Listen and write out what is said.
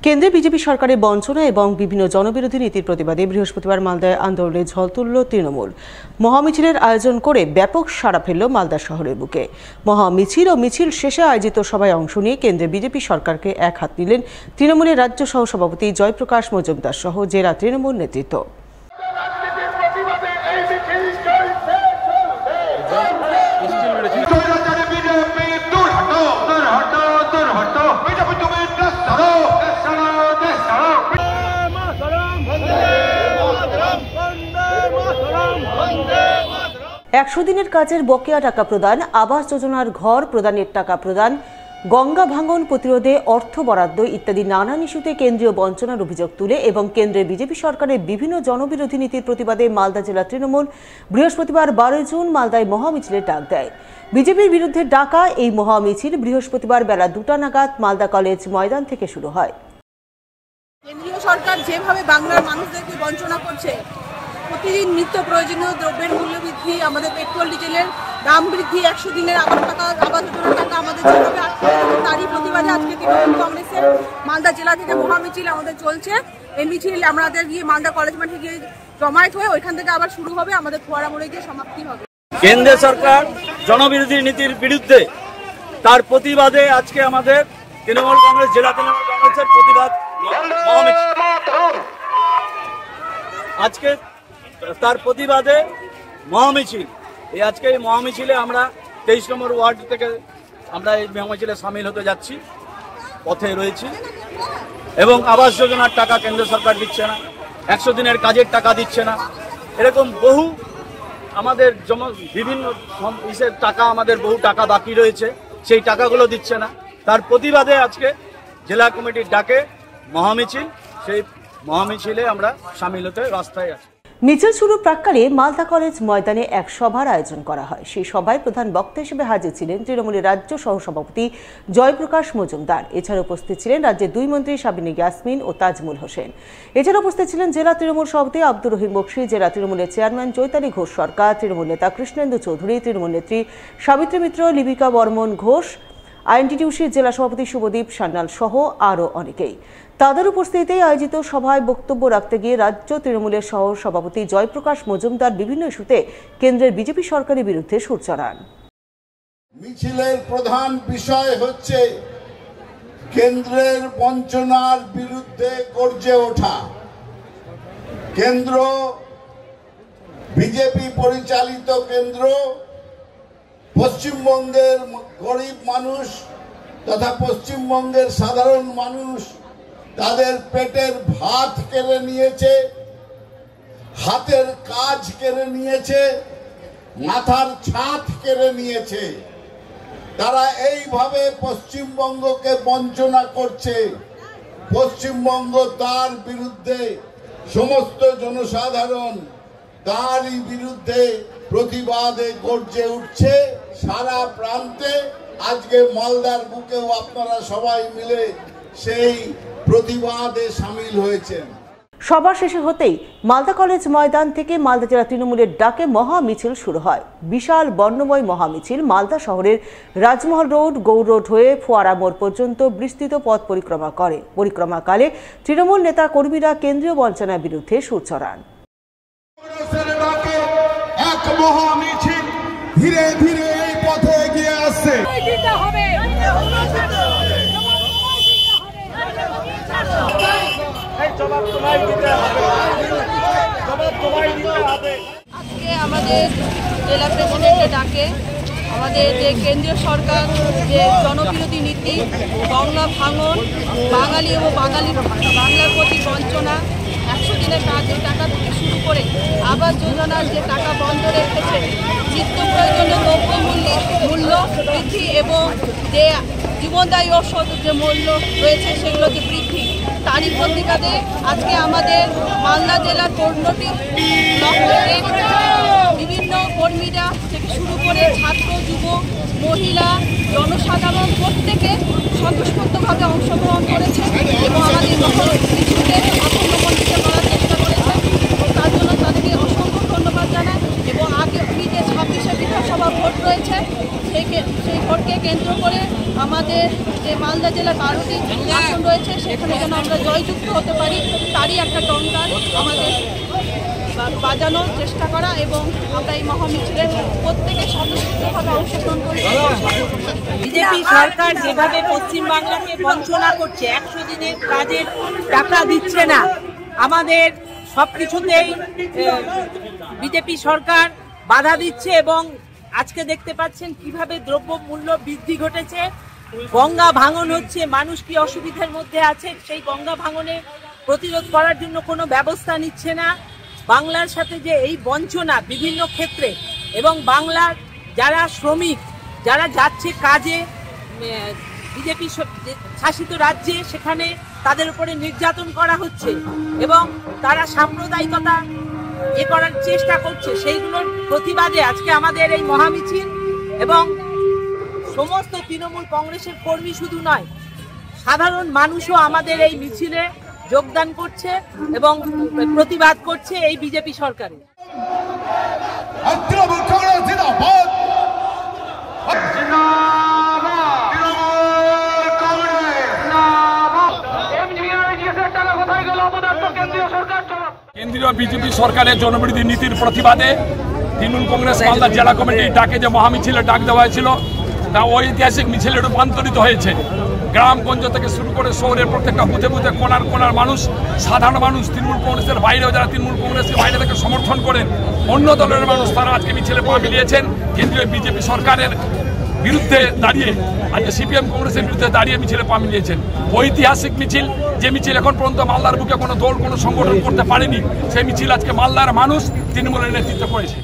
কেন্দ্রে বিজেপি সরকারের বঞ্চনা এবং বিভিন্ন জনবিরোধী নীতির প্রতিবাদে বৃহস্পতিবার মালদায় আন্দোলনে ঝড় তুলল তৃণমূল। মহামিছিলের আয়োজন করে ব্যাপক সাড়া ফেলল মালদা শহরের বুকে। মহামিছিল ও মিছিল শেষে আয়োজিত সভায় অংশ নিয়ে কেন্দ্রে বিজেপি সরকারকে এক হাত নিলেন তৃণমূলের রাজ্য সহ সভাপতি জয়প্রকাশ মজুমদার সহ জেলা তৃণমূল নেতৃত্ব। একশো দিনের কাজের বকেয়া টাকা প্রদান, আবাস যোজনার ঘর প্রদানের টাকা প্রদান, গঙ্গা ভাঙন প্রতিরোধে অর্থ বরাদ্দ ইত্যাদি নানান ইস্যুতে কেন্দ্রীয় বঞ্চনার অভিযোগ তুলে এবং কেন্দ্রের বিজেপি সরকারের বিভিন্ন জনবিরোধী নীতির প্রতিবাদে মালদা জেলা তৃণমূল বৃহস্পতিবার 12 জুন মালদায় মহামিছিলের ডাক দেয়। বিজেপির বিরুদ্ধে ডাকা এই মহামিছিল বৃহস্পতিবার বেলা 2টা নাগাদ মালদা কলেজ ময়দান থেকে শুরু হয়। কেন্দ্রীয় সরকার যেভাবে বাংলার মানুষদেরকে বঞ্চনা করছে, প্রতিদিন নিত্য প্রয়োজনীয় দ্রব্যের মূল্য বৃদ্ধি, আমাদের পেট্রোল ডিজেলের দাম বৃদ্ধি, 100 দিনের আবাস যোজনার টাকা আমাদের যেভাবে আটকে, তারই প্রতিবাদে আজকে তৃণমূল কংগ্রেসের মালদা জেলা থেকে মহামিছিল আমাদের চলছে। এই মিছিল আমাদের গিয়ে মালদা কলেজ মাঠে গিয়ে জমায়েত হয়ে ওইখান থেকে আবার শুরু হবে, আমাদের ফোয়ারা মোড়ে গিয়ে সমাপ্তি হবে। কেন্দ্র সরকার জনবিরোধী নীতির বিরুদ্ধে তার প্রতিবাদে আজকে আমাদের তৃণমূল কংগ্রেস জেলা তৃণমূল কংগ্রেসের প্রতিবাদ আজকে তার প্রতিবাদে মহামিছিল। আজকে এই মহামিছিলে আমরা 23 নম্বর ওয়ার্ড থেকে আমরা এই মহামিছিলে সামিল হতে যাচ্ছি, পথে রয়েছি। এবং আবাস যোজনার টাকা কেন্দ্র সরকার দিচ্ছে না, 100 দিনের কাজের টাকা দিচ্ছে না, এরকম বহু আমাদের বিভিন্ন টাকা, আমাদের বহু টাকা বাকি রয়েছে, সেই টাকাগুলো দিচ্ছে না। তার প্রতিবাদে আজকে জেলা কমিটির ডাকে মহামিছিল, সেই মহামিছিলে আমরা সামিল হতে রাস্তায় আছি। মিছিল শুরুর প্রাক্কালে মালদা কলেজ ময়দানে এক সভার আয়োজন করা হয়। সেই সভায় প্রধান বক্তা হিসেবে হাজির ছিলেন তৃণমূলের রাজ্য সহ সভাপতি জয়প্রকাশ মজুমদার। এছাড়া উপস্থিত ছিলেন রাজ্যের 2 মন্ত্রী সাবিনা ইয়াসমিন ও তাজমুল হোসেন। এছাড়া উপস্থিত ছিলেন জেলা তৃণমূল সভাপতি আব্দুর রহিম বক্সী, জেলা তৃণমূলের চেয়ারম্যান চৈতালি ঘোষ সরকার, তৃণমূল নেতা কৃষ্ণেন্দু চৌধুরী, তৃণমূল নেত্রী সাবিত্রী মিত্র, লিপিকা বর্মন ঘোষ, আইএনটিটিউসির জেলা সভাপতি শুভদীপ সান্যাল সহ আরও অনেকেই। তাদের উপস্থিতিতে আয়োজিত সভায় বক্তব্য রাখতে গিয়ে রাজ্য তৃণমূলের সহ সভাপতি জয়প্রকাশ মজুমদার বিভিন্ন ইস্যুতে কেন্দ্রের বিজেপি সরকারের বিরুদ্ধে সুর চড়ান। মিছিলের প্রধান বিষয় হচ্ছে কেন্দ্রের বঞ্চনার বিরুদ্ধে গর্জে ওঠা। কেন্দ্র, বিজেপি পরিচালিত কেন্দ্র পশ্চিমবঙ্গের গরিব মানুষ তথা পশ্চিমবঙ্গের সাধারণ মানুষ তাদের পেটের ভাত কেড়ে নিয়েছে, হাতের কাজ কেড়ে নিয়েছে, মাথার ছাদ কেড়ে নিয়েছে। তারা এইভাবে পশ্চিমবঙ্গকে বঞ্চনা করছে। পশ্চিমবঙ্গ তার বিরুদ্ধে, সমস্ত জনসাধারণ তারই বিরুদ্ধে প্রতিবাদে গর্জে উঠছে সারা প্রান্তে। আজকে মালদার বুকেও আপনারা সবাই মিলে সেই প্রতিবাদে সামিল হয়েছেন। সভা শেষে হতেই মালদা কলেজ ময়দান থেকে মালদা জেলা তৃণমূলের ডাকে মহামিছিল শুরু হয়। বিশাল বর্ণময় মহামিছিল মালদা শহরের রাজমহল রোড, গৌর রোড হয়ে ফোয়ারা মোড় পর্যন্ত বিস্তৃত পথ পরিক্রমা করে। পরিক্রমাকালে তৃণমূল নেতা কর্মীরা কেন্দ্রীয় বঞ্চনার বিরুদ্ধে সুর চড়ান। এক মহামিছিল ধীরে ধীরে এই পথে এগিয়ে আসছে। আজকে আমাদের জেলা প্রেসিডেন্টের ডাকে আমাদের যে কেন্দ্রীয় সরকার যে জনবিরোধী নীতি, গঙ্গা ভাঙন, বাঙালি এবং বাংলার প্রতি বঞ্চনা, 100 দিনের কাজের টাকা থেকে শুরু করে আবাস যোজনার যে টাকা বন্ধ রেখেছে, নিত্য প্রয়োজনীয় দ্রব্য মূল্য বৃদ্ধি এবং যে জীবনদায়ী ঔষধ যে মূল্য রয়েছে সেগুলো যে বৃদ্ধি, তারই প্রতিবাদে আজকে আমাদের মালদা জেলার 14টি ব্লক থেকে বিভিন্ন কর্মীরা থেকে শুরু করে ছাত্র, যুব, মহিলা, জনসাধারণ প্রত্যেকে স্বতঃস্ফূর্তভাবে অংশগ্রহণ করেছে এবং আমাদের মিছিলকে সাফল্যমণ্ডিত করার চেষ্টা করেছে। তার জন্য তাদেরকে অসংখ্য ধন্যবাদ জানাই। এবং আগামী যে 26শে বিধানসভা ভোট রয়েছে সেই ভোটকে কেন্দ্র করে আমাদের যে মালদা জেলার 12টি আসন রয়েছে, সেখানে যেন আমরা জয়যুক্ত হতে পারি তারই একটা টঙ্কার আমাদের বাজানোর চেষ্টা করা এবং আমরা এই মহামিছিলে প্রত্যেকে স্বতঃস্ফূর্তভাবে অংশগ্রহণ করি। বিজেপি সরকার যেভাবে পশ্চিমবাংলাকে বঞ্চনা করছে, 100 দিনের কাজের টাকা দিচ্ছে না, আমাদের সবকিছুতেই বিজেপি সরকার বাধা দিচ্ছে এবং আজকে দেখতে পাচ্ছেন কিভাবে দ্রব্যমূল্য বৃদ্ধি ঘটেছে, গঙ্গা ভাঙন হচ্ছে, মানুষ কি অসুবিধার মধ্যে আছে, সেই গঙ্গা ভাঙনে প্রতিরোধ করার জন্য কোনো ব্যবস্থা নিচ্ছে না। বাংলার সাথে যে এই বঞ্চনা বিভিন্ন ক্ষেত্রে এবং বাংলার যারা শ্রমিক যারা যাচ্ছে কাজে বিজেপি শাসিত রাজ্যে, সেখানে তাদের উপরে নির্যাতন করা হচ্ছে এবং তারা সাম্প্রদায়িকতা করার চেষ্টা করছে, সেইগুলোর প্রতিবাদে আজকে আমাদের এই মহামিছিল এবং সমস্ত তৃণমূল কংগ্রেসের কর্মী শুধু নয়, সাধারণ মানুষও আমাদের এই মিছিলে যোগদান করছে এবং প্রতিবাদ করছে এই বিজেপি সরকারের। কেন্দ্রীয় বিজেপি সরকারের জনবিরোধী নীতির প্রতিবাদে তৃণমূল কংগ্রেস মালদা জেলা কমিটির ডাকে যে মহামিছিলে ডাক দেওয়া হয়েছিল তা ঐতিহাসিক মিছিলে রূপান্তরিত হয়েছে। গ্রামগঞ্জ থেকে শুরু করে শহরের প্রত্যেকটা বুথে বুথে কোনার কোনার মানুষ, সাধারণ মানুষ, তৃণমূল কংগ্রেসের বাইরেও যারা তৃণমূল কংগ্রেসের বাইরে থেকে সমর্থন করেন অন্য দলের মানুষ, তারা আজকে মিছিলে পা মিলিয়েছেন। কেন্দ্রীয় বিজেপি সরকারের বিরুদ্ধে দাঁড়িয়ে, আজকে সিপিএম কংগ্রেসের বিরুদ্ধে দাঁড়িয়ে মিছিলে পা মিলিয়েছেন। ঐতিহাসিক মিছিল, যে মিছিল এখন পর্যন্ত মালদার বুকে কোনো দল কোনো সংগঠন করতে পারেনি, সেই মিছিল আজকে মালদার মানুষ তৃণমূলের নেতৃত্ব করেছে।